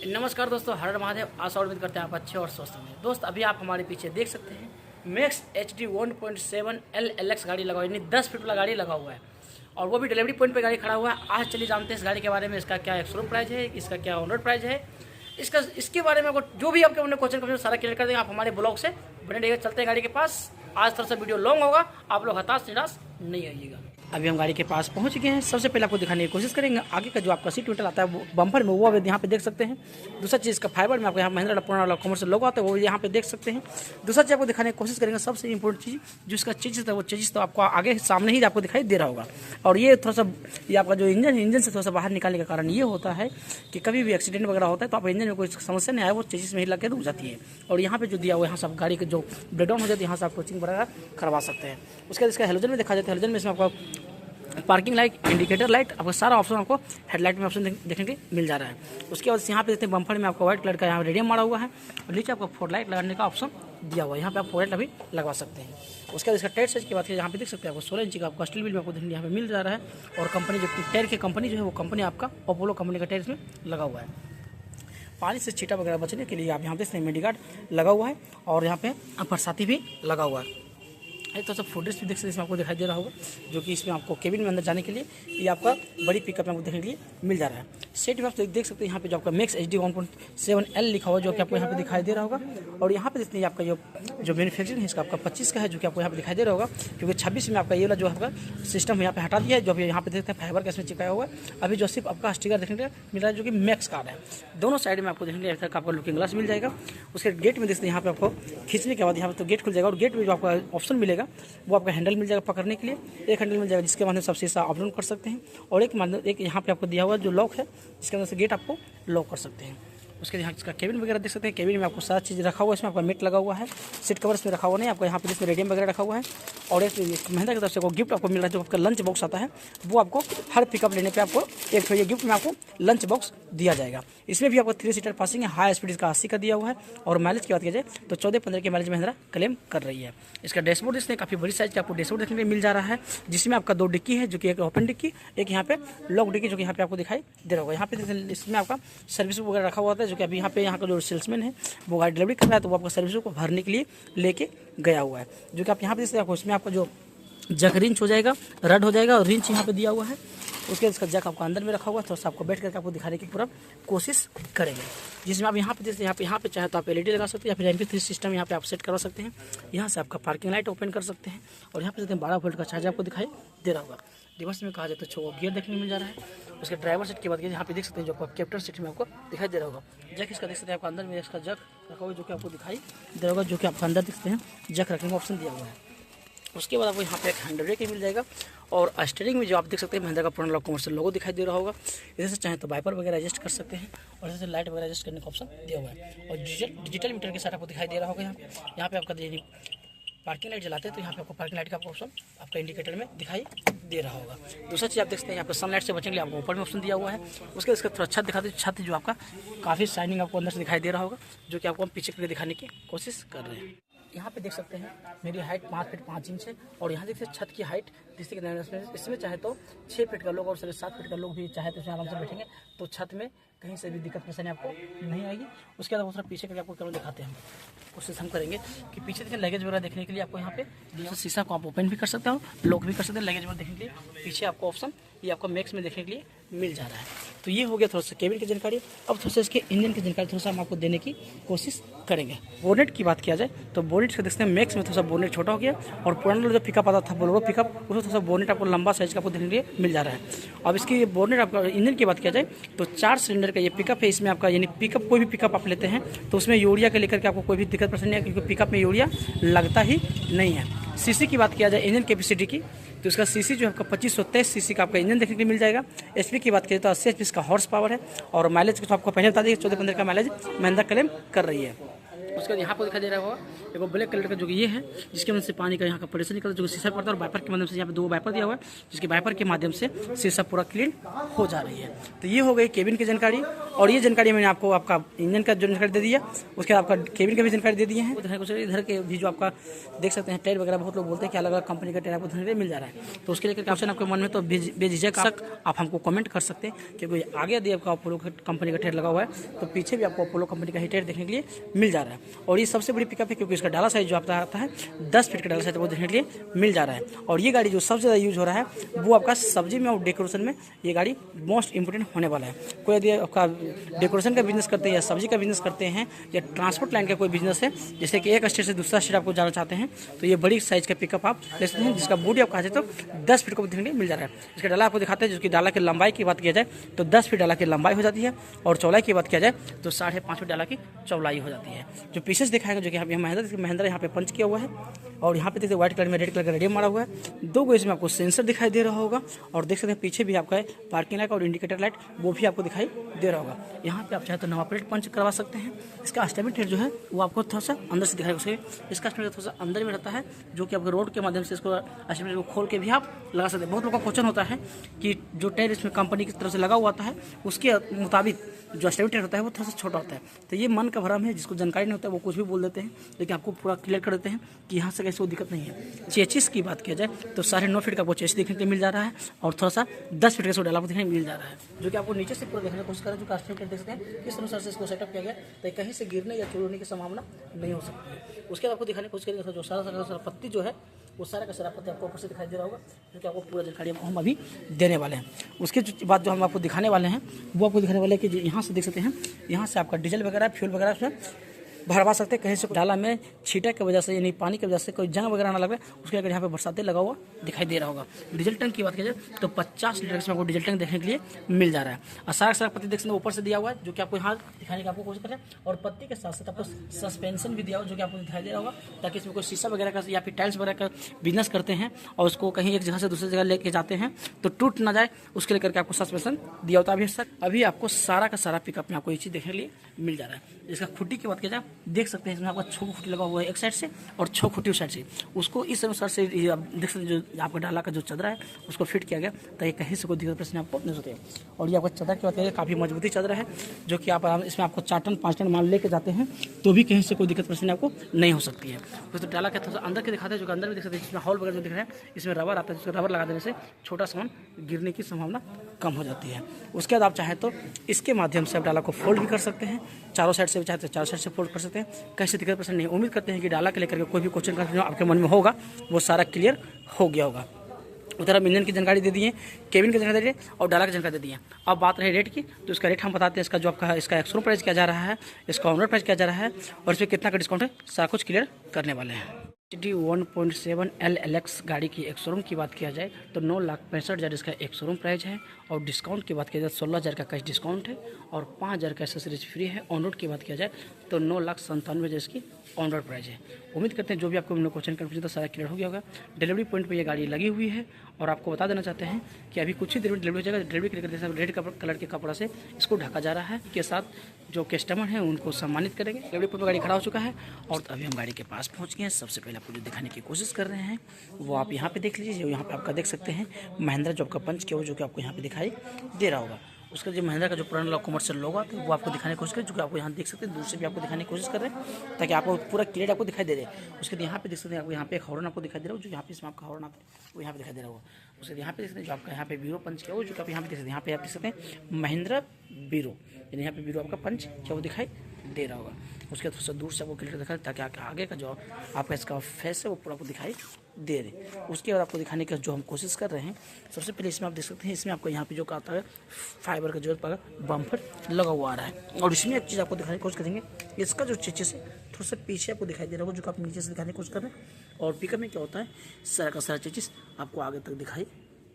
नमस्कार दोस्तों, हर हर महादेव। आशा उम्मीद करते हैं आप अच्छे और स्वस्थ होंगे। दोस्त अभी आप हमारे पीछे देख सकते हैं मैक्स HD 1.7 LLX गाड़ी लगा हुआ है, यानी 10 फीट वाला गाड़ी लगा हुआ है और वो भी डिलीवरी पॉइंट पे गाड़ी खड़ा हुआ है। आज चलिए जानते हैं इस गाड़ी के बारे में, इसका क्या एक्स-शोरूम प्राइस है, इसका क्या ऑन रोड प्राइस है, इसके बारे में आपको जो भी आपके अपने क्वेश्चन सारा क्लियर कर देंगे। आप हमारे ब्लॉग से बने रहिएगा। चलते हैं गाड़ी के पास। आज थोड़ा सा वीडियो लॉन्ग होगा, आप लोग हताश निराश नहीं आइएगा। अभी हम गाड़ी के पास पहुंच गए हैं। सबसे पहले आपको दिखाने की कोशिश करेंगे आगे का जो आपका सीट मेटल आता है वो बम्पर में, वो आप यहाँ पे देख सकते हैं। दूसरा चीज़ का फाइबर में आपको यहाँ महिंद्रा पुराना वाला कमर्शियल लोगो आता है, वो यहाँ पे देख सकते हैं। दूसरा चीज़ आपको दिखाने की कोशिश करेंगे, सबसे इंपॉर्टेंट चीज़ जो इसका चीज़ है वो चीज़ तो आपको आगे सामने ही आपको दिखाई दे रहा होगा। और ये थोड़ा सा ये आपका जो इंजन से थोड़ा सा बाहर निकालने का कारण ये होता है कि कभी भी एक्सीडेंट वगैरह होता है तो आप इंजन में कोई समस्या नहीं आए, वो चीज़ में ही लग के रुक जाती है। और यहाँ पे जो दिया हुआ है यहाँ से आप गाड़ी के जो ब्रेकडाउन हो जाती है यहाँ से आप कोचिंग वगैरह करवा सकते हैं। उसके बाद इसका हेलोजन में देखा जाता है। हेलोजन में इसमें आपको पार्किंग लाइट, इंडिकेटर लाइट, आपका सारा ऑप्शन आपको हेडलाइट में ऑप्शन देखने के मिल जा रहा है। उसके बाद यहाँ पे देखते हैं बम्पर में आपको व्हाइट कलर का यहाँ रेडियम मारा हुआ है और नीचे आपको फोर लाइट लगाने का ऑप्शन दिया हुआ है। यहाँ पे आप फोर लाइट अभी लगवा सकते हैं। उसके बाद इसका टायर साइज की बात करें, यहाँ पे देख सकते हैं आपको 16 इंच का आपका स्टील व्हील में आपको देखने यहाँ पे मिल जा रहा है। और कंपनी जो टायर की कंपनी जो है वो कंपनी आपका अपोलो कंपनी का टायर इसमें लगा हुआ है। पानी से छींटा वगैरह बचने के लिए आप यहाँ पे देखते हैं मेडिगार्ड लगा हुआ है और यहाँ पे बरसाती भी लगा हुआ है। तो सब फुटेज भी देख सकते हैं, इसमें आपको दिखाई दे रहा होगा जो कि इसमें आपको केबिन में अंदर जाने के लिए ये आपका बड़ी पिकअप में आपको देखने के लिए मिल जा रहा है। सेट में आप देख सकते हैं यहाँ पे जो आपका मैक्स HD 1.7L लिखा हुआ है जो कि आपको यहाँ पे दिखाई दे रहा होगा। और यहाँ पे देखते हैं आपका जो मैन्युफैक्चरिंग है इसका आपका 25 का है जो कि आपको यहाँ पे दिखाई दे रहा होगा, क्योंकि 26 में आपका ये वाला जो आपका सिस्टम यहाँ पे हटा दिया है। जो यहाँ पे देखते हैं फाइबर का इसमें चिपकाया हुआ है। अभी जो सिर्फ आपका स्टिकर देखने को मिल रहा है जो कि मैक्स कार्ड है। दोनों साइड में आपको देखने के लिए आपका लुकिंग ग्लास मिल जाएगा। उसके गेट में देखते हैं यहाँ पे आपको खींचने के बाद यहाँ पे तो गेट खुल जाएगा और गेट में जो आपका ऑप्शन मिलेगा वो आपका हैंडल मिल जाएगा पकड़ने के लिए। एक हैंडल मिल जाएगा जिसके माध्यम से आप शीशा अप डाउन कर सकते हैं और एक यहाँ पे आपको दिया हुआ जो लॉक है जिसके अंदर से गेट आपको लॉक कर सकते हैं। उसके यहाँ इसका केबिन वगैरह देख सकते हैं। केबिन में आपको सारा चीज़ रखा हुआ है। इसमें आपका मेट लगा हुआ है, सीट कवर इसमें रखा हुआ नहीं, आपको यहाँ पे जिसमें रेडियम वगैरह रखा हुआ है। और एक महिंद्रा की तरफ से गिफ्ट आपको मिल रहा है जो आपका लंच बॉक्स आता है, वो आपको हर पिकअप लेने पे आपको एक ये गिफ्ट में आपको लंच बॉक्स दिया जाएगा। इसमें भी आपको 3 सीटर पासिंग है, हाई स्पीड इसका 80 का दिया हुआ है। और माइलेज की बात की जाए तो 14-15 की माइलेज महिंद्रा क्लेम कर रही है। इसका डैशबोर्ड इसमें काफ़ी बड़ी साइज का आपको डैशबोर्ड देखने को मिल जा रहा है, जिसमें आपका 2 डिक्की है जो कि एक ओपन डिक्की, एक यहाँ पे लॉक डिक्की जो कि यहाँ पे आपको दिखाई दे रहा होगा। यहाँ पे इसमें आपका सर्विस वगैरह रखा हुआ था जो कि अभी यहाँ का जो सेल्समैन है वो गाड़ी डिलीवरी कर रहा है तो वो आपको सर्विस को भरने के लिए लेके गया हुआ है। जो कि आप यहाँ पे देखते हैं इसमें आपका जो जक रिंच हो जाएगा, रड हो जाएगा और रिंच यहाँ पे दिया हुआ है। उसके बाद इसका जक आपको अंदर में रखा हुआ है। थोड़ा सा आपको बैठ करके आपको दिखाने की पूरा कोशिश करेंगे, जिसमें आप यहाँ पे देखते हैं यहाँ पे चाहे तो आप LED लगा सकते हैं या फिर MP3 सिस्टम यहाँ पे आप सेट करवा सकते हैं। यहाँ से आपका पार्किंग लाइट ओपन कर सकते हैं और यहाँ पे देखते हैं 12 वोल्ट का चार्जर आपको दिखाई दे रहा होगा। रिवर्स में कहा जाए तो 6 गियर देखने को मिल जा रहा है। उसके ड्राइवर सीट की बात करें यहाँ पे देख सकते हैं जो आपका कैप्टन सीट में आपको दिखाई दे रहा होगा। जैक इसका देख सकते हैं आपको अंदर में इसका जक रखा हुआ है जो कि आपको दिखाई दे रहा होगा, जो कि आपको अंदर देखते हैं जक रखने का ऑप्शन दिया हुआ है। उसके बाद आपको यहाँ पे एक हैंड ब्रेक मिल जाएगा और स्टीयरिंग में जो आप देख सकते हैं महिंद्रा का पुराना कमर्शियल लोगो दिखाई दे रहा होगा। इधर से चाहे तो वाइपर वगैरह एडजस्ट कर सकते हैं और इधर से लाइट वगैरह एडजस्ट करने का ऑप्शन दिया हुआ है। और डिजिटल मीटर के साथ आपको दिखाई दे रहा होगा। यहाँ पे आपका पार्किंग लाइट जलाते हैं तो यहाँ पे आपको पार्किंग लाइट का ऑप्शन आपका इंडिकेटर में दिखाई दे रहा होगा। दूसरा चीज़ आप देखते हैं यहाँ पे सनलाइट से बचने के लिए आपको ऊपर में ऑप्शन दिया हुआ है। उसके इसका थोड़ा छत दिखाते हैं, छत जो आपका काफ़ी शाइनिंग आपको अंदर से दिखाई दे रहा होगा, जो कि आपको हम पीछे करके दिखाने की कोशिश कर रहे हैं। यहाँ पे देख सकते हैं मेरी हाइट 5 फीट 5 इंच है और यहाँ देखते हैं छत की हाइट जिससे कि इसमें चाहे तो 6 फीट का लोग और 7.5 फीट का लोग भी चाहे तो इसमें आराम से बैठेंगे तो छत में कहीं से भी दिक्कत परेशानी आपको नहीं आएगी। उसके बाद दूसरा पीछे करके आपको कैमरा दिखाते हैं, कोशिश हम करेंगे कि पीछे देखिए लगेज वगैरह देखने के लिए आपको यहाँ पे शीशा को आप ओपन भी कर सकते हो, लॉक भी कर सकते हैं। लगेज वगैरह देखने के लिए पीछे आपको ऑप्शन ये आपको मैक्स में देखने के लिए मिल जा रहा है। तो ये हो गया थोड़ा सा केबिन की जानकारी। अब थोड़ा सा इसके इंजन की जानकारी थोड़ा सा हम आपको देने की कोशिश करेंगे। बोनेट की बात किया जाए तो बोनेट का देखते हैं मैक्स में थोड़ा सा बोनेट छोटा हो गया और पुराना जो पिकअप आता था बोलेरो पिकअप उसमें थोड़ा सा बोनेट आपको लंबा साइज का आपको देखने के लिए मिल जा रहा है। अब इसकी बोनेट आपका इंजन की बात किया जाए तो 4 सिलेंडर का ये पिकअप है। इसमें आपका यानी पिकअप कोई भी पिकअप आप लेते हैं तो उसमें यूरिया के लेकर के आपको कोई भी दिक्कत परेशानी नहीं है, क्योंकि पिकअप में यूरिया लगता ही नहीं है। सीसी की बात किया जाए इंजन कैपेसिटी की तो इसका सीसी जो है आपका 2523 सीसी का आपका इंजन देखने के लिए मिल जाएगा। एचपी की बात करें तो 80 HP इसका हॉर्स पावर है और माइलेज तो आपको पहले बता दें 14-15 का माइलेज महिंद्रा क्लेम कर रही है। उसके बाद यहाँ पर दिखाई दे रहा होगा एक ब्लैक कलर का जो कि ये है, जिसके मदद से पानी का यहाँ का प्रेशर निकलता है, जो शीशा पड़ता है, और वाइपर के माध्यम से यहाँ पे 2 वाइपर दिया हुआ है, जिसके वाइपर के माध्यम से शीशा पूरा क्लीन हो जा रही है। तो ये हो गई केबिन की जानकारी, और ये जानकारी मैंने आपको आपका इंजन का जो जानकारी दे दिया, उसके बाद आपका केबिन का भी जानकारी दे दिए हैं। इधर के भी जो आपका देख सकते हैं टायर वगैरह, बहुत लोग बोलते हैं कि अलग अलग कंपनी का टायर आपको धरने मिल जा रहा है। तो उसके लिए ऑप्शन आपके मन में तो बेझिझक आप हमको कमेंट कर सकते हैं, क्योंकि आगे यदि आपका अपोलो कंपनी का टायर लगा हुआ है तो पीछे भी आपको अपोलो कंपनी का ही टायर देखने के लिए मिल जा रहा है। और ये सबसे बड़ी पिकअप है, क्योंकि इसका डाला साइज जो आपका आता है 10 फीट का डाला साइज वो देखने के लिए मिल जा रहा है। और ये गाड़ी जो सबसे ज़्यादा यूज हो रहा है वो आपका सब्जी में और डेकोरेशन में ये गाड़ी मोस्ट इंपोर्टेंट होने वाला है। कोई यदि आपका डेकोरेशन का बिजनेस करते हैं या सब्जी का बिजनेस करते हैं या ट्रांसपोर्ट लाइन का कोई बिजनेस है, जैसे कि एक स्टेट से दूसरा स्टेट आपको जाना चाहते हैं, तो ये बड़ी साइज का पिकअप आप ले सकते हैं, जिसका बॉडी आप कहते तो 10 फीट को देखने के लिए मिल जा रहा है। इसका डाला आपको दिखाते हैं, जिसकी डाला की लंबाई की बात किया जाए तो 10 फीट डाला की लंबाई हो जाती है, और चौड़ाई की बात किया जाए तो 5.5 फीट डाला की चौड़ाई हो जाती है। जो पीसेस दिखाएंगे जो कि यहाँ महिंद्रा यहाँ पे पंच किया हुआ है, और यहाँ पे देखते हैं व्हाइट कलर में रेड कलर का रेडियम मारा हुआ है। 2 गो इसमें आपको सेंसर दिखाई दे रहा होगा, और देख सकते हैं पीछे भी आपका पार्किंग लाइट और इंडिकेटर लाइट वो भी आपको दिखाई दे रहा होगा। यहाँ पे आप चाहे तो नवा प्लेट पंच करवा सकते हैं। इसका एस्टिमेट जो है वो आपको थोड़ा सा अंदर से दिखाई, उसके इसका एस्टिमेट थोड़ा सा अंदर में रहता है, जो कि आपको रोड के माध्यम से इसको एस्टिमेट को खोल के भी आप लगा सकते हैं। बहुत लोगों का क्वेश्चन होता है कि जो टायर इसमें कंपनी की तरफ से लगा हुआ आता है उसके मुताबिक जो एस्टिमेट होता है वो थोड़ा सा छोटा होता है। तो ये मन का भ्रम है, जिसको जानकारी नहीं होता है वो कुछ भी बोल देते हैं, लेकिन आपको पूरा क्लियर कर देते हैं कि यहाँ से कैसे वो दिक्कत नहीं है। चेचिस की बात किया जाए तो 9.5 फीट का आपको चेचिस देखने के लिए मिल जा रहा है, और थोड़ा सा 10 फीट का इसको डाला देखने को मिल जा रहा है, जो कि आपको नीचे से पूरा देखने की कोशिश करें। जो एस्टिमेट देख सकते हैं किस अनुसार से इसको सेटअप किया गया, तो कहीं से गिरने या चोरी होने की संभावना नहीं हो सकती है। उसके बाद आपको दिखाने की कोशिश करेंगे जो सारा पत्ती जो है वो सारा का सारा पत्ती आपको ऊपर से दिखाई दे रहा होगा, जो कि आपको पूरा जानकारी हम अभी देने वाले हैं। उसके बाद जो हम आपको दिखाने वाले हैं वो आपको दिखाने वाले हैं कि यहाँ से देख सकते हैं, यहाँ से आपका डीजल वगैरह फ्यूल वगैरह उसमें भरवा सकते हैं। कहीं से डाला में छींटा की वजह से यानी पानी की वजह से कोई जंग वगैरह ना लगे, उसके लिए यहाँ पे बरसाते लगा हुआ दिखाई दे रहा होगा। डीजल टैंक की बात की जाए तो 50 लीटर इसमें आपको डीजल टैंक देखने के लिए मिल जा रहा है, और सारा पत्ती देख सकते हैं ऊपर से दिया हुआ है, जो कि आपको यहाँ दिखाने की आपको कोशिश करें। और पत्ती के साथ साथ आपको सस्पेंशन भी दिया हुआ, जो कि आपको दिखाई दे रहा होगा, ताकि इसमें कोई शीशा वगैरह का या फिर टाइल्स वगैरह का बिजनेस करते हैं और उसको कहीं एक जगह से दूसरी जगह लेके जाते हैं तो टूट ना जाए, उसके लिए करके आपको सस्पेंशन दिया होता है। अभी आपको सारा का सारा पिकअप में आपको ये चीज़ देखने के लिए मिल जा रहा है। इसका खुट्टी की बात की जाए देख सकते हैं, इसमें आपका 6 खुट्टी लगा हुआ है एक साइड से और 6 खुट्टी उस साइड से, उसको इस अनुसार से आप देख सकते हैं। जो आपका डाला का जो चदरा है उसको फिट किया गया ताकि कहीं से कोई दिक्कत प्रश्न आपको नहीं होते। और ये आपका चदरा की बात करें काफ़ी मजबूती चदरा है, जो कि आप इसमें आपको 4 टन 5 टन माल लेके जाते हैं तो भी कहीं से कोई दिक्कत प्रश्न आपको नहीं हो सकती है। तो डाला का थोड़ा अंदर के दिखाते हैं, जो अंदर भी देख सकते हैं, जिसमें हॉल वगैरह जो दिख रहा है इसमें रबर आता है, जिसको रबर लगा देने से छोटा सामान गिरने की संभावना कम हो जाती है। उसके बाद आप चाहें तो इसके माध्यम से आप डाला को फोल्ड भी कर सकते हैं, चारों साइड से चाहे तो चारों साइड से फोल्ड कर सकते हैं, कैसे दिक्कत पसंद नहीं। उम्मीद करते हैं कि डाला के लेकर के कोई भी क्वेश्चन का आपके मन में होगा वो सारा क्लियर हो गया होगा। उधर हम इंजन की जानकारी दे दिए, केबिन की जानकारी दे दिए और डाला की जानकारी दे दिए। अब बात रही रेट की, तो इसका रेट हम बताते हैं। इसका जो आपका इसका एक्सोरूम प्राइस क्या जा रहा है, इसका ऑनर प्राइस क्या जा रहा है और इस पर कितना का डिस्काउंट है, सारा कुछ क्लियर करने वाले हैं। HD 1.7 LLX गाड़ी की एक्सोरूम की बात किया जाए तो 9,65,000 इसका एक्सोरूम प्राइस है, और डिस्काउंट की बात किया जाए 16,000 का कैश डिस्काउंट है और 5,000 का एसेसरीज फ्री है। ऑन रोड की बात किया जाए तो 9,97,000 इसकी ऑन रोड प्राइस है। उम्मीद करते हैं जो भी आपको क्वेश्चन कन्फ्यूजन था सारा क्लियर हो गया होगा। डिलीवरी पॉइंट पर यह गाड़ी लगी हुई है, और आपको बता देना चाहते हैं कि अभी कुछ ही देर में डिलीवरी हो जाएगा। डिलीवरी करके रेड कलर के कपड़ा से इसको ढका जा रहा है, के साथ जो कस्टमर हैं उनको सम्मानित करेंगे। डिलीवरी पॉइंट पर गाड़ी खड़ा हो चुका है, और अभी हम गाड़ी के पास पहुँच गए हैं। सबसे पहले आपको जो दिखाने की कोशिश कर रहे हैं वो आप यहाँ पे देख लीजिए। जो यहाँ पे आपका देख सकते हैं महिंद्रा जो आपका पंच किया हो, जो कि आपको यहाँ पे दिखाई दे रहा होगा। उसका जो महिंद्रा का जो पुराना कमर्शियल लोगो आता है वो आपको दिखाने की कोशिश करें, जो कि आपको यहाँ देख सकते हैं। दूर से भी आपको दिखाने की कोशिश कर रहे हैं ताकि आपको पूरा क्लियर आपको दिखाई दे रहे। उसके बाद यहाँ पे देख सकते हैं, आपको यहाँ पे एक हॉर्न आपको दिखाई दे रहा हो, जो यहाँ पे इसमें आपका हॉर्न आता है वो यहाँ पे दिखाई दे रहा होगा। उसके बाद यहाँ पे देख सकते हैं जो आपका यहाँ पे बीरो पंच किया हो, जो कि आप यहाँ पे देख सकते हैं। यहाँ पे आप देख सकते हैं महिंद्रा बीरो, यानी यहाँ पे बीरो आपका पंच क्या वो दिखाई दे रहा होगा। उसके थोड़ा सा दूर से आपको क्लियर दिखा ताकि आगे का जो आपका इसका फेस है वो पूरा आपको दिखाई दे रहे। उसके बाद आपको दिखाने की जो हम कोशिश कर रहे हैं, सबसे पहले इसमें आप देख सकते हैं, इसमें आपको यहाँ पे जो आता है फाइबर का जो बम्पर लगा हुआ आ रहा है। और इसमें एक चीज़ आपको दिखाने की कोशिश करेंगे, इसका जो चेचिस है थोड़ा सा पीछे आपको दिखाई दे रहा होगा, जो कि आप नीचे से दिखाने की कोशिश कर रहे हैं। और पिकअप में क्या होता है, सारा का सारा चेचिस आपको आगे तक दिखाई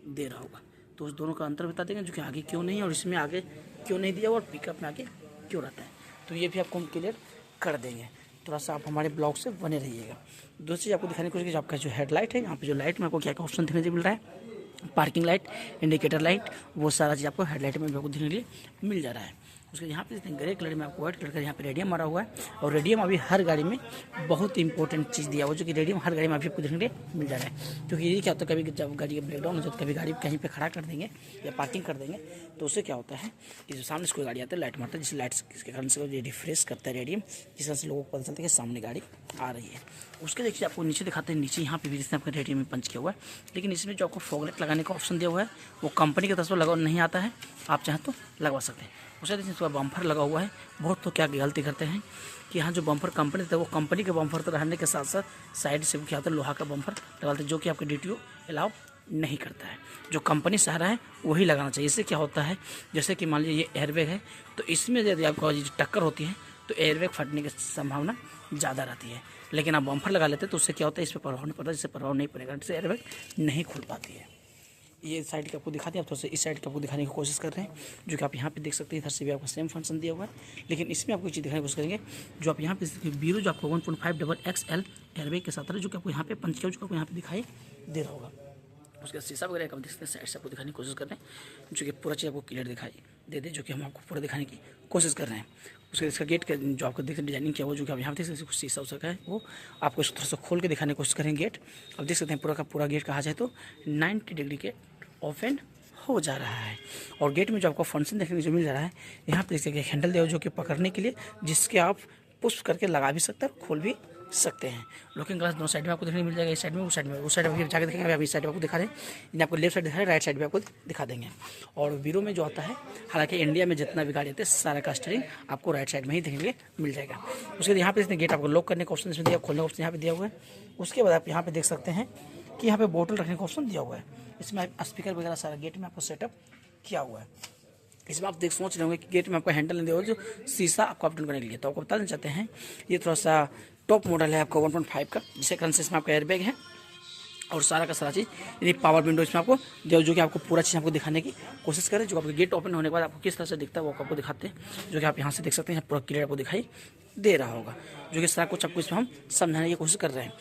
दे रहा होगा। तो उस दोनों का अंतर बता देंगे, जो कि आगे क्यों नहीं और इसमें आगे क्यों नहीं दिया हुआ और पिकअप में आगे क्यों रहता है, तो ये भी आपको हम क्लियर कर देंगे। थोड़ा सा आप हमारे ब्लॉग से बने रहिएगा। दूसरी चीज़ आपको दिखाने की कोशिश की, आपका जो हेडलाइट है, यहाँ पे जो लाइट में आपको क्या क्या ऑप्शन देखने को मिल रहा है, पार्किंग लाइट, इंडिकेटर लाइट, वो सारा चीज़ आपको हेडलाइट में भी आपको देखने के लिए मिल जा रहा है। उसके यहाँ पे ग्रे कलर में आपको व्हाइट कलर का यहाँ पे रेडियम मारा हुआ है। और रेडियम अभी हर गाड़ी में बहुत इंपॉर्टेंट चीज़ दिया हुआ है, जो कि रेडियम हर गाड़ी में अभी आपको देखने मिल जा रहा है। क्योंकि ये क्या होता है, कभी जब गाड़ी का ब्रेकडाउन हो जाता है, कभी गाड़ी कहीं पे खड़ा कर देंगे या पार्किंग कर देंगे, तो उससे क्या होता है कि जो सामने से कोई गाड़ी आती है लाइट मारता है, जिस लाइट के कारण से ये रिफ्रेश करता है रेडियम, जिस तरह से लोगों को पता चलता है कि सामने गाड़ी आ रही है। उसके देखिए आपको नीचे दिखाते हैं, नीचे यहाँ पे भी जिसने आपका रेडियम में पंच किया हुआ है, लेकिन इसमें जो आपको फॉगलाइट लगाने का ऑप्शन दिया हुआ है वो कंपनी की तरफ से लगा नहीं आता है, आप चाहें तो लगवा सकते हैं। उसके देखिए इसका बम्फर लगा हुआ है। बहुत तो क्या गलती करते हैं कि यहाँ जो बम्फर कंपनी था वो कंपनी के बम्फर तो रहने के साथ साथ साइड से क्या होता है लोहा का बम्फर लगाते हैं, जो कि आपके DTO अलाउ नहीं करता है। जो कंपनी से आ रहा है वही लगाना चाहिए। इससे क्या होता है, जैसे कि मान लीजिए ये एयरबैग है, तो इसमें यदि आपको टक्कर होती है तो एयरबैग फटने की संभावना ज़्यादा रहती है। लेकिन आप बम्फर लगा लेते हैं तो उससे क्या होता है, इस पर प्रभाव नहीं पड़ता, जिससे प्रभाव नहीं पड़ेगा, जिससे एयरबैग नहीं खुल पाती है। ये साइड की आपको दिखाते हैं, आप थोड़ा सा इस साइड की आपको दिखाने की कोशिश कर रहे हैं, जो कि आप यहाँ पे देख सकते हैं। इधर से भी आपको सेम फंक्शन दिया हुआ है, लेकिन इसमें आपको चीज़ दिखाने की कोशिश करेंगे। जो आप यहाँ पे बीरो जो आपको 1.5 XL एयरबैग के साथ है, जो कि आपको यहाँ पे पंच किया, जो आपको यहाँ पे दिखाई दे रहा होगा। उसका शीशा वगैरह आप देख सकते हैं, साइड से आपको दिखाने की कोशिश कर रहे हैं, जो कि पूरा चीज़ आपको क्लियर दिखाई दे दे, जो कि हम आपको पूरा दिखाने की कोशिश कर रहे हैं। उसके इसका गेट का जो आपको देख डिजाइनिंग किया हुआ, जो कि आप यहाँ देख सकते हैं, शीशा उसा का है, वो आपको इस थोड़ा सा खोल के दिखाने की कोशिश करें। गेट आप देख सकते हैं, पूरा का पूरा गेट कहा जाए तो 90 डिग्री के ओपन हो जा रहा है। और गेट में जो आपको फंक्शन देखने को जो मिल जा रहा है, यहाँ पे देखिए हैंडल दिया हुआ जो कि पकड़ने के लिए, जिसके आप पुश करके लगा भी सकते हैं और खोल भी सकते हैं। लुकिंग ग्लास दोनों साइड में आपको देखने मिल जाएगा, इस साइड में, उस साइड में। उस साइड में जाकर देखेंगे, अभी इस साइड में आपको दिखा रहे हैं, इन्हें आपको लेफ्ट साइड दिखा रहे हैं, राइट साइड में आपको दिखा देंगे। और वीरो में जो आता है, हालांकि इंडिया में जितना भी गाड़ी आते हैं सारा का स्टीयरिंग आपको राइट साइड में ही देखने के लिए मिल जाएगा। उसके बाद यहाँ पे गेट आपको लॉक करने का ऑप्शन इसमें दिया, खोलने का ऑप्शन यहाँ पे दिया हुआ है। उसके बाद आप यहाँ पे देख सकते हैं कि यहाँ पे बोतल रखने का ऑप्शन दिया हुआ है। इसमें स्पीकर वगैरह सारा गेट में आपको सेटअप किया हुआ है। इसमें आप सोच रहे होंगे कि गेट में आपको हैंडल नहीं दिया हुआ, जो शीशा आपको अपडेट करने के लिए, तो आपको बताना चाहते हैं ये थोड़ा सा टॉप मॉडल है आपका 1.5 का, जिसके कारण से इसमें आपका एयरबैग है और सारा का सारा चीज़, यानी पावर विंडो इसमें आपको जो कि आपको पूरा चीज़ आपको दिखाने की कोशिश करें। जो आपको गेट ओपन होने के बाद आपको किस तरह से दिखता है वो आपको दिखाते हैं, जो कि आप यहाँ से देख सकते हैं, पूरा क्लियर आपको दिखाई दे रहा होगा, जो कि सारा कुछ आपको इसमें हम समझाने की कोशिश कर रहे हैं।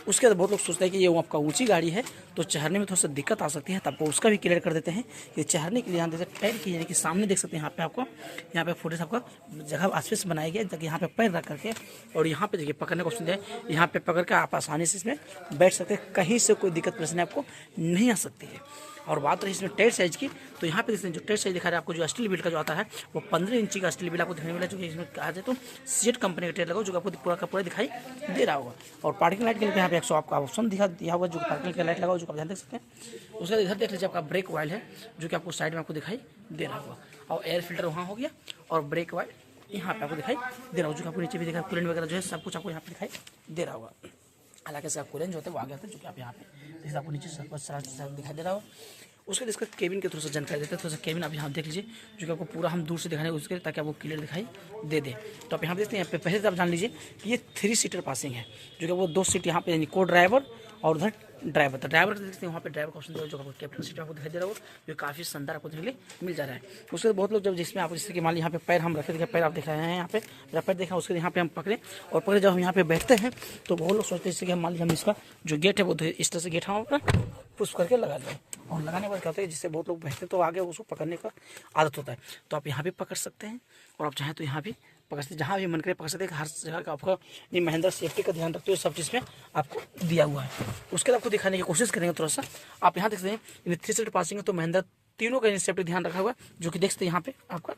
उसके बाद बहुत लोग सोचते हैं कि ये वो आपका ऊंची गाड़ी है तो चढ़ने में थोड़ा सा दिक्कत आ सकती है, तो आपको उसका भी क्लियर कर देते हैं कि चढ़ने के लिए यहाँ देखते पैर की, यानी कि सामने देख सकते हैं, यहाँ पे आपको यहाँ पे फुटेज आपका जगह स्पेस बनाई गई है, ताकि यहाँ पे पैर रख करके और यहाँ पे देखिए पकड़ने का ऑप्शन दिया है, यहाँ पे पकड़ के आप आसानी से इसमें बैठ सकते हैं, कहीं से कोई दिक्कत परेशानी आपको नहीं आ सकती है। और बात रही इसमें टायर साइज की, तो यहाँ पे देखते हैं जो टायर साइज दिखा रहा है आपको, जो स्टील बिल्ड का जो आता है वो 15 इंची का स्टील बिल्ड आपको दिखने मिला, जो कि इसमें कहा जाए तो सीएट कंपनी का टायर लगा, जो आपको पूरा का पूरा दिखाई दे रहा होगा। और पार्किंग लाइट के लिए यहाँ पे 100 आपका ऑप्शन दिया होगा, जो पार्किंग का लाइट लगा जो आप ध्यान देख सकते हैं। उसके इधर देख लीजिए आपका ब्रेक ऑयल है, जो कि आपको साइड में आपको दिखाई दे रहा होगा, और एयर फिल्टर वहाँ हो गया, और ब्रेक ऑयल यहाँ पे आपको दिखाई दे रहा होगा, जो कि आपको नीचे भी दिखा, कूलेंट वगैरह जो है सब कुछ आपको यहाँ पे दिखाई दे रहा होगा। हालांकि इसका कूलेंट जो होता है वो आ गया था, जो कि आप यहाँ पे आपको नीचे सब सारा दिखाई दे रहा हो। उसके बाद इसका केबिन के थोड़ा सा जानकारी देते हैं, थोड़ा सा केबिन आप यहाँ देख लीजिए, जो कि आपको पूरा हम दूर से दिखाने उसके ताकि आपको क्लियर दिखाई दे दे। तो आप यहाँ देखते हैं, यहाँ पे पहले तो आप जान लीजिए कि ये 3 सीटर पासिंग है, जो कि वो 2 सीट यहाँ पे यानी को ड्राइवर और उधर ड्राइवर, तो ड्राइवर देखते हैं वहाँ पे ड्राइवर का ऑप्शन दिया जो आपको कैप्टन सीट आपको दिखाई दे रहा हो, जो काफ़ी शानदार आपको देखने मिल जा रहा है। उसके बाद बहुत लोग जब जिसमें आप जैसे कि मान लीजिए यहाँ पे पैर हम रखे, पैर आप दिख रहे हैं, यहाँ पे मेरा पैर देखा, उसके यहाँ पे हम पकड़े और पकड़े जब हम यहाँ पे बैठते हैं तो बहुत लोग सोचते हैं जैसे कि मान लीजिए हम इसका जो गेट है वो इस तरह से गेट हम अपना पुश करके लगा दें, और लगाने के बाद क्या होता है, जिससे बहुत लोग बैठते हैं तो आगे उसको पकड़ने का आदत होता है, तो आप यहाँ भी पकड़ सकते हैं और आप चाहें तो यहाँ भी पकड़ सकते हैं, जहाँ भी मन करे पकड़ सकते हैं। हर जगह का आपका ये महिंद्रा सेफ्टी का ध्यान रखते हुए सब चीज़ में आपको दिया हुआ है। उसके बाद आपको दिखाने की कोशिश करेंगे थोड़ा सा, आप यहाँ देख सकते हैं 3 सीटर पासिंग है, तो महिंद्रा तीनों का सेफ्टी ध्यान रखा हुआ है, जो कि देख सकते हैं यहाँ पे आपका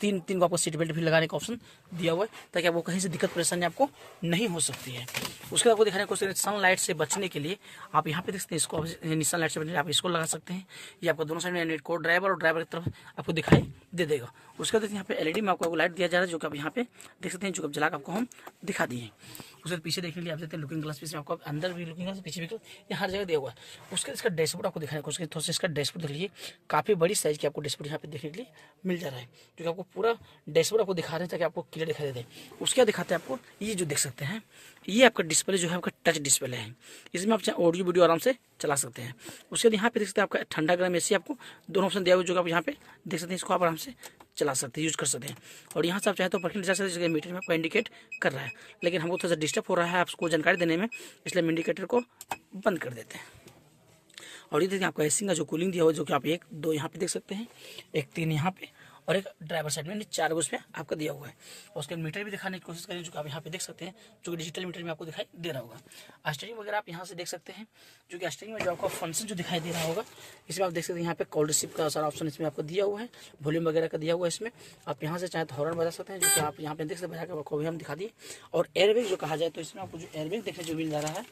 तीन को आपको सीट बेल्ट भी लगाने का ऑप्शन दिया हुआ है, ताकि आपको कहीं से दिक्कत परेशानी आपको नहीं हो सकती है। उसके बाद आपको दिखाने की कोशिश, सनलाइट से बचने के लिए आप यहाँ पे देख सकते हैं, इसको सनलाइट से बचने आप इसको लगा सकते हैं, ये आपको दोनों साइड में को ड्राइवर और ड्राइवर की तरफ आपको दिखाई दे देगा। उसके बाद यहाँ पे एलईडी में आपको लाइट दिया जा रहा है, जो कि आप यहाँ पे देख सकते हैं, जो जला आपको हम दिखा दिए। उसके बाद पीछे देखने के लिए आप देखते हैं लुकिंग ग्लास, पीछे आपको अंदर भी लुकिंग ग्लास, पीछे भी ये हर जगह दिया हुआ है। उसके इसका डैशबोर्ड आपको दिखाने को, थोड़ा सा इसका डैशबोर्ड देख लीजिए, काफ़ी बड़ी साइज की आपको डैशबोर्ड यहाँ पे देखने के लिए मिल जा रहा है, जो कि आपको पूरा डैशबोर्ड आपको दिखा रहे हैं ताकि आपको क्लियर दिखाई दे। उसके बाद दिखाते हैं आपको ये जो देख सकते हैं, ये आपका डिस्प्ले जो है आपका टच डिस्प्ले है, इसमें आप ऑडियो वीडियो आराम से चला सकते हैं। उसके बाद यहाँ पे देख सकते हैं आपका ठंडा गर्म एसी आपको दोनों ऑप्शन दिया हुआ, जो आप यहाँ पे देख सकते हैं, इसको आप आराम से चला सकते हैं, यूज कर सकते हैं। और यहाँ से आप चाहे तो पर्सनल जा सकते हैं, मीटर में आपको इंडिकेट कर रहा है, लेकिन हमको थोड़ा सा डिस्टर्ब हो रहा है आपको जानकारी देने में, इसलिए हम इंडिकेटर को बंद कर देते हैं। और ये देखिए आपका एसी का जो कूलिंग दिया हुआ है, जो कि आप 1 2 यहाँ पे देख सकते हैं, 1 3 यहाँ पे और एक ड्राइवर साइड में, 4 उसमें आपको दिया हुआ है। और उसके मीटर भी दिखाने की कोशिश करें, जो कि आप यहाँ पे देख सकते हैं, जो कि डिजिटल मीटर में आपको दिखाई दे रहा होगा। स्टीयरिंग वगैरह आप यहाँ से देख सकते हैं, जो कि स्टीयरिंग में जो आपको फंक्शन जो दिखाई दे रहा होगा, इसमें आप देख सकते हैं यहाँ पे कॉल रिसीव का सारा ऑप्शन इसमें आपको दिया हुआ है, वॉल्यूम वगैरह का दिया हुआ है। इसमें आप यहाँ से चाहे तो हॉर्न बजा सकते हैं, जो कि आप यहाँ पे देख सकते हैं, बजा के आपको भी हम दिखा दिए। और एयरबैग जो कहा जाए तो इसमें आपको जो एयरबैग देखने जो मिल जा रहा है,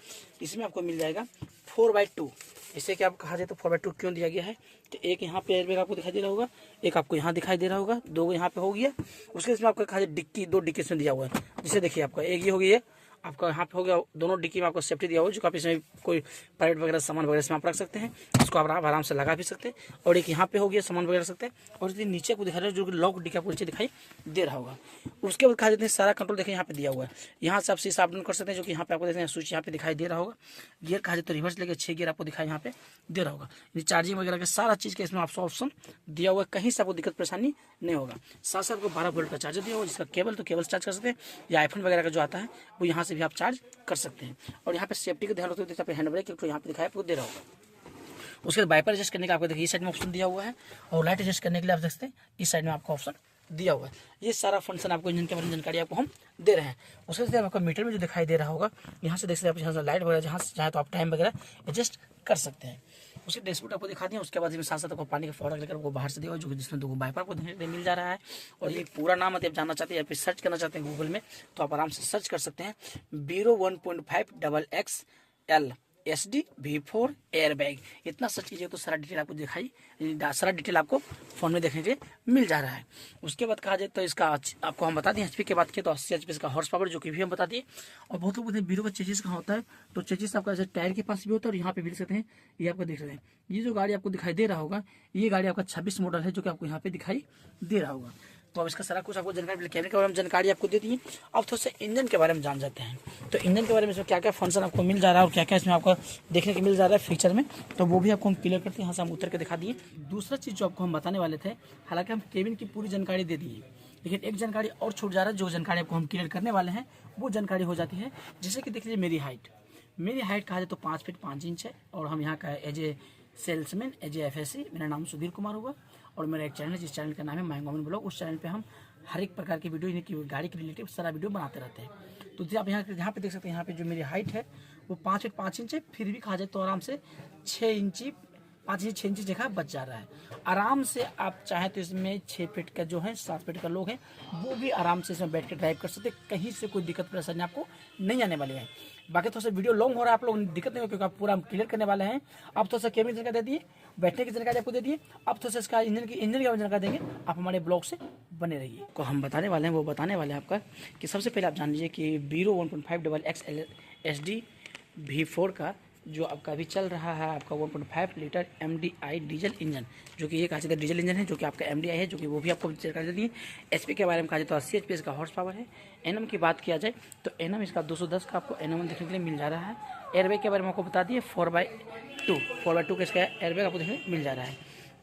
इसमें आपको मिल जाएगा 4x2। इसे क्या आप कहा जाए तो 4x2 क्यों दिया गया है, तो एक यहाँ पे एयरबैग आपको दिखाई दे रहा होगा, एक आपको यहाँ दिखाई दे रहा होगा, 2 यहाँ पे हो गया। उसके इसमें आपको कहा जाए डिक्की, 2 डिक्की इसमें दिया हुआ है। जिसे देखिए आपका एक ये हो गई है, आपका यहाँ पे हो गया, दोनों डिक्की में आपको सेफ्टी दिया हुआ है, जो आप इसमें कोई प्राइवेट वगैरह सामान वगैरह इसमें आप रख सकते हैं, इसको आप आराम से लगा भी सकते हैं। और एक यहाँ पे हो गया सामान वगैरह रख सकते हैं। और इसलिए नीचे को दिखा रहा है, जो कि लॉक डिक्की आपको नीचे दिखाई दे रहा होगा। उसके बाद कहा जाते हैं सारा कंट्रोल देखिए यहाँ पे दिया हुआ है, यहाँ से आप शीशा अप डाउन कर सकते हैं, जो कि यहाँ पे आपको देखते हैं स्विच यहाँ पे दिखाई दे रहा होगा। गियर कहा जाए तो रिवर्स लेके 6 गियर आपको दिखाई यहाँ पे दे रहा होगा। चार्जिंग वगैरह का सारा चीज़ का इसमें आपको ऑप्शन दिया हुआ है, कहीं से आपको दिक्कत परेशानी नहीं होगा। साथ साथ आपको 12 वोल्ट का चार्जर दिया हुआ है, जिसका केबल तो केबल चार्ज कर सकते हैं, या आईफोन वगैरह का जो आता है वो यहाँ से भी आप चार्ज कर सकते हैं। और यहाँ पे सेफ्टी का ध्यान रखते हुए हैंड ब्रेक तो यहाँ पे दिखाया आपको दे रहा होगा। उसके बाद वाइपर एडजस्ट करने का आपको देखिए इस साइड में ऑप्शन दिया हुआ है, और लाइट एडजस्ट करने के लिए आप देख सकते हैं इस साइड में आपको ऑप्शन दिया हुआ है। ये सारा फंक्शन आपको इंजन के बारे में जानकारी आपको हम दे रहे हैं। उसके बाद आपको मीटर में जो दिखाई दे रहा होगा, यहाँ से देख सकते हैं आप, यहाँ से लाइट वगैरह जहाँ से चाहे तो आप टाइम वगैरह एडजस्ट कर सकते हैं। उसके डैशबोर्ड आपको दिखा दिया। उसके बाद इसमें साथ साथ आपको पानी का फौड़ा लेकर आपको बाहर से दिया हुआ, जो कि जिसमें 2 वाइपर आपको देखने मिल जा रहा है। और ये पूरा नाम आप जानना चाहते हैं या फिर सर्च करना चाहते हैं गूगल में, तो आप आराम से सर्च कर सकते हैं, बीरो 1.5 XXL SD V4 एयरबैग। इतना सर्च कीजिए तो सारा डिटेल आपको दिखाई, सारा डिटेल आपको फोन में देखने के लिए मिल जा रहा है। उसके बाद कहा जाए तो इसका आपको हम बता दें HP की बात किए तो 80 HP का हॉर्स पावर, जो कि भी हम बता दिए। और बहुत लोग बोलते हैं बीरो का चेजिस कहाँ होता है, तो चेजिस आपका ऐसे टायर के पास भी होता है, और यहाँ पे भी देख सकते हैं, ये आपको देख सकते हैं। ये जो गाड़ी आपको दिखाई दे रहा होगा, ये गाड़ी आपका 26 मॉडल है, जो कि आपको यहाँ पे दिखाई दे रहा होगा। तो अब इसका सारा कुछ आपको जानकारी, कैमरे के बारे में जानकारी आपको दे दी। अब थोड़ा सा इंजन के बारे में जान जाते हैं। तो इंजन के बारे में इसमें क्या क्या फंक्शन आपको मिल जा रहा है और क्या क्या इसमें आपको देखने को मिल जा रहा है फीचर में, तो वो भी आपको हम क्लियर करते हैं। यहाँ से हम उतर के दिखा दिए। दूसरा चीज़ जो आपको हम बताने वाले थे, हालांकि हम केबिन की पूरी जानकारी दे दी है, लेकिन एक जानकारी और छूट जा रहा है। जो जानकारी आपको हम क्लियर करने वाले हैं वो जानकारी हो जाती है, जैसे कि देख लीजिए मेरी हाइट कहा जाए तो 5 फीट 5 इंच है। और हम यहाँ का as a salesman, as a FSC, मेरा नाम सुधीर कुमार होगा। और मेरा एक चैनल है, जिस चैनल का नाम है माइंगोमन ब्लॉग। उस चैनल पे हम हर एक प्रकार की वीडियो, की गाड़ी के रिलेटेड सारा वीडियो बनाते रहते हैं। तो आप यहाँ पे देख सकते हैं, यहाँ पे जो मेरी हाइट है वो 5 फीट 5 इंच है। फिर भी कहा जाए तो आराम से 6 इंची 5 इंच 6 इंची जगह बच जा रहा है आराम से। आप चाहें तो इसमें 6 फीट का जो है 7 फीट का लोग हैं, वो भी आराम से इसमें बैठ के ड्राइव कर सकते हैं। कहीं से कोई दिक्कत परेशानी आपको नहीं आने वाली है। बाकी थोड़ा सा वीडियो लॉन्ग हो रहा है, आप लोग दिक्कत नहीं हो, क्योंकि आप पूरा हम क्लियर करने वाले हैं। अब थोड़ा सा कैबिन की जानकारी दे दिए, बैठने की जानकारी आपको दे दिए। अब थोड़ा सा इसका इंजन की जानकारी देंगे। आप हमारे ब्लॉग से बने रहिए। को हम बताने वाले हैं, वो बताने वाले हैं आपका कि सबसे पहले आप जान लीजिए कि बीरो 1.5 XXL SD V4 का जो आपका अभी चल रहा है, आपका 1.5 लीटर MDI डीजल इंजन, जो कि ये कहा जाता है डीजल इंजन है, जो कि आपका MDI है, जो कि वो भी आपको जानकारी दे दी है। HP के बारे में कहा जाए तो 80 HP का हॉर्स पावर है। NM की बात किया जाए तो NM इसका 210 का आपको NM देखने के लिए मिल जा रहा है। एयरबैग के बारे में आपको बता दिए 4x2 का इसका एयरबैग आपको देखने मिल जा रहा है।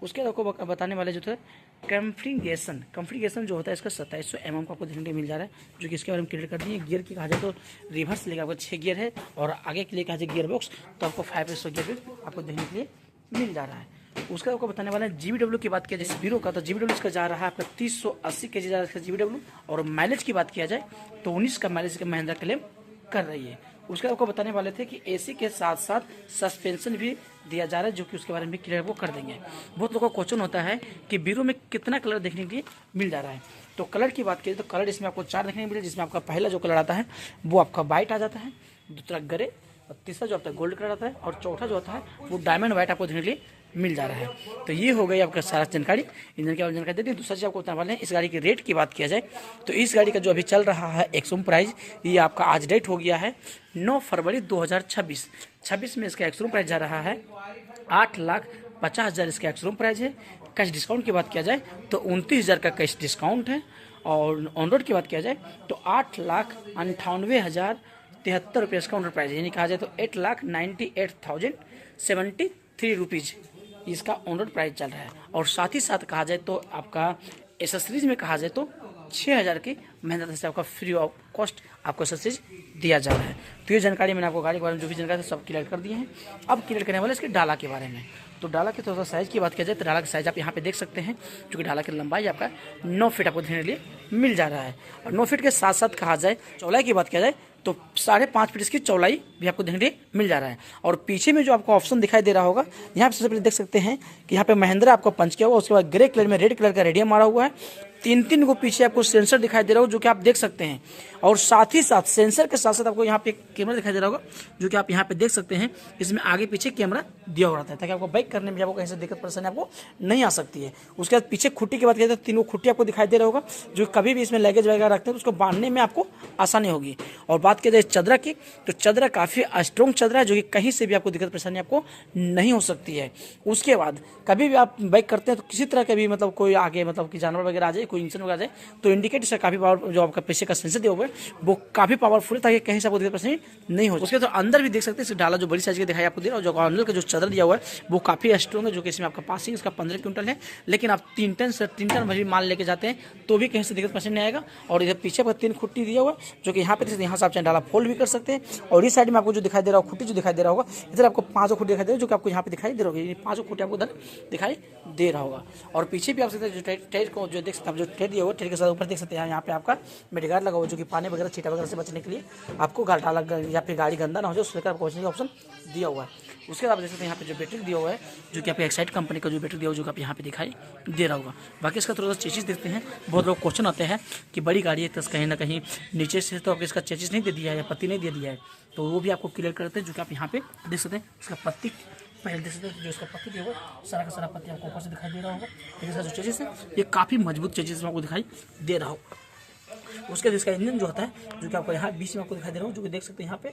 उसके बाद आपको बताने वाले जो थे कम्फ्रिगेशन जो होता है इसका 2700 mm का आपको देखने के लिए मिल जा रहा है, जो कि इसके बारे में क्लियर कर दिए। गियर की कहा जाए तो रिवर्स लेकर आपको 6 गियर है, और आगे के लिए कहा जाए गियर बॉक्स तो आपको 500 गियर भी आपको देखने के लिए मिल जा रहा है। उसका आपको बताने वाला है GVW की बात किया जाए बीरो का, तो GVW इसका जा रहा है आपका 3080 kg जा रहा है GVW। और माइलेज की बात किया जाए तो 19 का माइलेज का महिंद्रा क्लेम कर रही है। उसके आपको बताने वाले थे कि AC के साथ साथ सस्पेंशन भी दिया जा रहा है, जो कि उसके बारे में भी क्लियर वो कर देंगे। बहुत लोगों का क्वेश्चन होता है कि बीरो में कितना कलर देखने के लिए मिल जा रहा है। तो कलर की बात करें तो कलर इसमें आपको 4 देखने को मिले, जिसमें आपका पहला जो कलर आता है वो आपका वाइट आ जाता है, दूसरा ग्रे, और तीसरा जो आपका गोल्ड कलर आता है, और चौथा जो होता है वो डायमंड वाइट आपको देखने के लिए मिल जा रहा है। तो ये हो गई आपका सारा जानकारी, इंजन की जानकारी दे दी। दूसरा चीज़ आपको बताने वाले हैं, इस गाड़ी के रेट की बात किया जाए तो इस गाड़ी का जो अभी चल रहा है एक्सरूम प्राइस, ये आपका आज डेट हो गया है 9 फरवरी 2026 में इसका एक्सरूम प्राइस जा रहा है 8,50,000 इसका एक्सरूम प्राइस है। कैश डिस्काउंट की बात किया जाए तो 29,000 का कैश डिस्काउंट है, और ऑन रोड की बात किया जाए तो 8,98,073 रुपये इसका ऑन रोड प्राइस है, यानी कहा जाए तो 8,98,073 रुपीज़ इसका ऑन रोड प्राइस चल रहा है। और साथ ही साथ कहा जाए तो आपका एसेसरीज में कहा जाए तो 6,000 की महिंद्रा से आपका फ्री ऑफ कॉस्ट आपको एसेसरीज दिया जा रहा है। तो ये जानकारी मैंने आपको गाड़ी के बारे में जो भी जानकारी सब क्लियर कर दिए हैं। अब क्लियर करने वाले इसके डाला के बारे में। तो तो डाला की थोड़ा सा साइज़ की बात किया जाए तो डाला का साइज़ आप यहाँ पे देख सकते हैं, जो कि डाला की लंबाई आपका 9 फीट आपको देखने के लिए मिल जा रहा है। और 9 फीट के साथ साथ कहा जाए चौड़ाई की बात किया जाए तो 5.5 फीट इसकी चौड़ाई भी आपको देखने के लिए मिल जा रहा है। और पीछे में जो आपको ऑप्शन दिखाई दे रहा होगा, यहाँ पे सबसे पहले देख सकते हैं कि यहाँ पे महिंद्रा आपको पंच किया हुआ, उसके बाद ग्रे कलर में रेड कलर का रेडियम मारा हुआ है। 3 को पीछे आपको सेंसर दिखाई दे रहा होगा, जो कि आप देख सकते हैं। और साथ ही साथ सेंसर के साथ साथ आपको यहाँ पे कैमरा दिखाई दे रहा होगा, जो कि आप यहाँ पे देख सकते हैं। इसमें आगे पीछे कैमरा दिया हुआ रहता है, ताकि आपको बाइक करने में आपको कहीं से दिक्कत परेशानी आपको नहीं आ सकती है। उसके बाद पीछे खुट्टी की बात करें तो 3 खुट्टी आपको दिखाई दे रहा होगा, जो कभी भी इसमें लगेज वगैरह रखते हैं तो उसको बांधने में आपको आसानी होगी। और बात की जाए चदरा की, तो चदरा काफ़ी स्ट्रॉन्ग चदरा है, जो कि कहीं से भी आपको दिक्कत परेशानी आपको नहीं हो सकती है। उसके बाद कभी भी आप बाइक करते हैं तो किसी तरह के भी मतलब कोई आगे मतलब कि जानवर वगैरह आ जाए, कोई इंसान वगैरह आ जाए, तो इंडिकेटर से काफ़ी पावर जो आपका पीछे का सेंसर दिया हुआ है वो काफ़ी पावरफुल है, ताकि कहीं से आपको दिक्कत परेशानी नहीं हो। उसके तो अंदर भी देख सकते हैं, डाला जो बड़ी साइज का दिखाई आपको दे रहा है, जो अंदर का जो चदर दिया हुआ है वो काफ़ी स्ट्रॉन्ग है, जो कि इसमें आपका पासिंग इसका 15 क्विंटल है। लेकिन आप 3 टन से 3 टन भी माल लेके जाते हैं तो भी कहीं से दिक्कत परेशानी नहीं आएगा। और इधर पीछे पर 3 खुट्टी दिया हुआ है, जो कि यहाँ पे यहाँ से आप चाहे डाला फोल्ड भी कर सकते हैं। और इस साइड में आपको जो दिखाई दे रहा होगा खुट्टी जो दिखाई दे रहा होगा, इधर आपको 5 खुट्टी दिखाई दे रहा है, जो कि आपको यहाँ पे दिखाई दे रहा होगा। ये 5 खुट्टी आपको उधर दिखाई दे रहा होगा। और पीछे भी आप सकते हैं टायर को जो देख सकते हैं, जो टायर दिया हुआ टायर के साथ ऊपर देख सकते हैं यहाँ पे आपका मेडिगार्ड लगा हुआ, जो कि पानी वगैरह छींटा वगैरह से बचने के लिए आपको डाला या फिर गाड़ी गंदा ना हो जाए उससे लेकर आपको बचने का ऑप्शन दिया हुआ है। उसके बाद आप देख सकते हैं यहाँ पे जो बैटरी दिया हुआ है, जो कि आपको एक्साइड कंपनी का जो बैटरी दिया हुआ है, जो कि आप यहाँ पे दिखाई दे रहा होगा। बाकी इसका थोड़ा सा चेचिस देखते हैं। बहुत लोग क्वेश्चन आते हैं कि बड़ी गाड़ी है तो कहीं ना कहीं नीचे से तो आपको इसका चेचिस नहीं दे दिया है या पत्ती नहीं दे दिया है, तो वो भी आपको क्लियर करते हैं, जो कि आप यहाँ पे देख सकते हैं। इसका पत्ती पहले देख सकते हैं, जो इसका पत्ती दिया हुआ है सारा का सारा पत्ती आपको ऊपर से दिखाई दे रहा होगा। लेकिन इसका जो चेचिस है ये काफ़ी मजबूत चेचिस में आपको दिखाई दे रहा होगा। उसके बाद इसका इंजन जो होता है, जो कि आपको यहाँ बीच में आपको दिखाई दे रहा हूँ, जो कि देख सकते हैं यहाँ पे,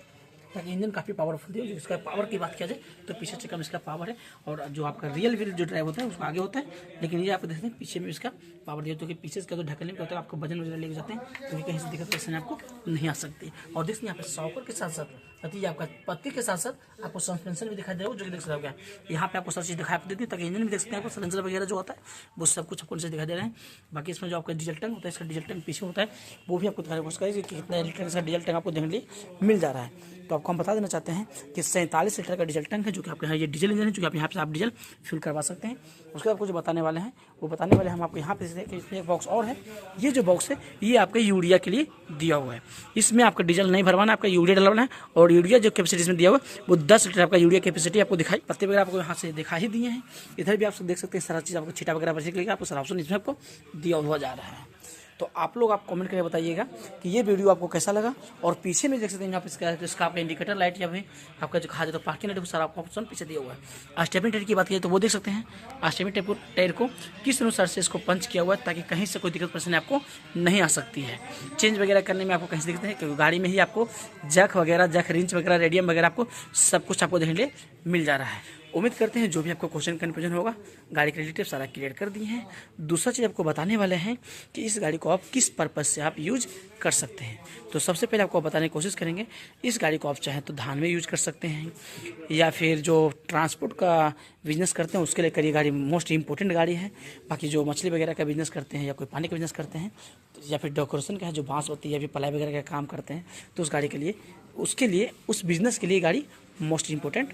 ताकि इंजन काफ़ी पावरफुल है। जो इसका पावर की बात किया जाए तो पीछे से कम इसका पावर है, और जो आपका रियल व्हील जो ड्राइव होता है उसका आगे होता है। लेकिन ये आप देखते हैं पीछे में इसका पावर दिया, तो कि पीछे इसका जो ढकने में होता है आपको वजन वजन लेके जाते हैं, तो कहीं से दिक्कत परेशानी आपको नहीं आ सकती। और देखिए यहाँ पे सॉकर के साथ साथ आपका पत्ती के साथ साथ आपको सस्पेंशन भी दिखाई दे रहा है, जो कि देख सकते हो यहाँ पे आपको सब चीज़ दिखाई देती है, ताकि इंजन भी देख सकते हैं। आपको सिलेंडर वगैरह जो होता है वो सब कुछ आपको दिखाई दे रहे हैं। बाकी इसमें जो आपका डीजल टैंक होता है, इसका डीजल टैंक पीछे होता है, वो भी आपको दिखाई उसका कि कितना लीटर का डीजल टैंक आपको देखने के लिए मिल जा रहा है। तो आपको हम बता देना चाहते हैं कि 47 लीटर का डीजल टैंक है, जो कि आपके यहाँ ये डीजल इंजन है, जो कि आप यहाँ पे आप डीजल फिल करवा सकते हैं। उसके बाद आपको जो बताने वाले हैं वो बताने वाले हम आपको यहाँ पे कि इसमें एक बॉक्स और है। ये जो बॉक्स है ये आपके यूरिया के लिए दिया हुआ है। इसमें आपका डीजल नहीं भरवाना है, आपका यूरिया डलवाना है। और यूरिया जो कैपेसिटी इसमें दिया हुआ है वो 10 लीटर आपका यूरिया कैपेसिटी आपको दिखाई, पत्ते वगैरह आपको यहाँ से दिखा ही दिए हैं। इधर भी आप देख सकते हैं सारा चीज़ आपको छीटा वगैरह बचने के लिए आपको सारा ऑप्शन इसमें आपको दिया हुआ जा रहा है। तो आप लोग आप कमेंट करके बताइएगा कि ये वीडियो आपको कैसा लगा। और पीछे में देख सकते हैं आप इसका आपका इंडिकेटर लाइट या फिर आपका जो कहा जाए तो पार्किंग लाइट, सारा आपको ऑप्शन पीछे दिया हुआ है। स्टेपिंग टायर की बात करें तो वो देख सकते हैं स्टेपिंग टायर को किस अनुसार से इसको पंच किया हुआ है, ताकि कहीं से कोई दिक्कत परेशानी आपको नहीं आ सकती है। चेंज वगैरह करने में आपको कहीं से दिक्कत है, क्योंकि गाड़ी में ही आपको जैक वगैरह जैक रिंच वगैरह रेडियम वगैरह आपको सब कुछ आपको देखने लिए मिल जा रहा है। उम्मीद करते हैं जो भी आपको क्वेश्चन कन्फ्यूजन होगा गाड़ी के रिलेटेड सारा क्लियर कर दिए हैं। दूसरा चीज़ आपको बताने वाले हैं कि इस गाड़ी को आप किस पर्पज़ से आप यूज कर सकते हैं। तो सबसे पहले आपको बताने की कोशिश करेंगे, इस गाड़ी को आप चाहें तो धान में यूज कर सकते हैं, या फिर जो ट्रांसपोर्ट का बिजनेस करते हैं उसके लिए ये गाड़ी मोस्ट इंपॉर्टेंट गाड़ी है। बाकी जो मछली वगैरह का बिजनेस करते हैं या कोई पानी का बिजनेस करते हैं, या फिर डेकोरेशन का है जो बांस होती है या फिर पलाई वगैरह का काम करते हैं, तो उस गाड़ी के लिए उसके लिए उस बिज़नेस के लिए गाड़ी मोस्ट इंपॉर्टेंट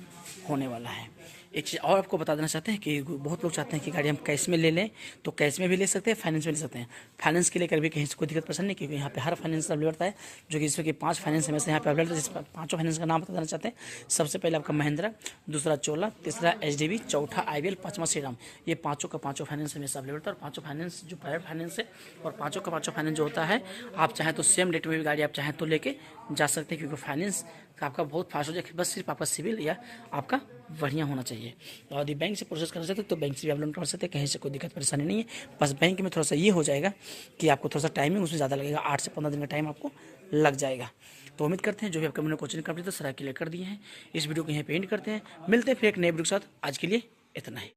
होने वाला है। एक चीज़ और आपको बता देना चाहते हैं कि बहुत लोग चाहते हैं कि गाड़ी हम कैश में ले लें, तो कैश में भी ले सकते हैं, फाइनेंस में ले सकते हैं। फाइनेंस के लिए कभी कहीं से कोई दिक्कत पसंद नहीं, क्योंकि यहाँ पे हर फाइनेंस अवेलेबल है, जो कि इसमें कि 5 फाइनेंस में से यहाँ पे अवेलेबल है। जिस 5 फाइनेंस का नाम बता देना चाहते हैं। सबसे पहले आपका महिंद्रा, दूसरा चोला, तीसरा HDB, चौथा IBL, 5वां श्रीराम। ये पाँचों का पाँचों फाइनेंस में से अवेलेबल है। और 5 फाइनेंस जो प्राइवेट फाइनेंस है, और 5 का 5 फाइनेंस जो होता है, आप चाहें तो सेम डेट में भी गाड़ी आप चाहें तो लेके जा सकते हैं, क्योंकि फाइनेंस आपका बहुत फास्ट हो जाए। बस सिर्फ आपका सिविल या आपका बढ़िया होना चाहिए। और यदि बैंक से प्रोसेस करना चाहते हैं तो बैंक से भी आप लोन कर सकते हैं, कहीं से कोई दिक्कत परेशानी नहीं है। बस बैंक में थोड़ा सा ये हो जाएगा कि आपको थोड़ा सा टाइमिंग उसमें ज़्यादा लगेगा, 8 से 15 दिन का टाइम आपको लग जाएगा। तो उम्मीद करते हैं जो भी आपका मैंने क्वेश्चन कंप्लीट तो सारा क्लियर कर दिए हैं। इस वीडियो को यहीं पे एंड करते हैं, मिलते हैं फिर एक नए वीडियो के साथ। आज के लिए इतना ही।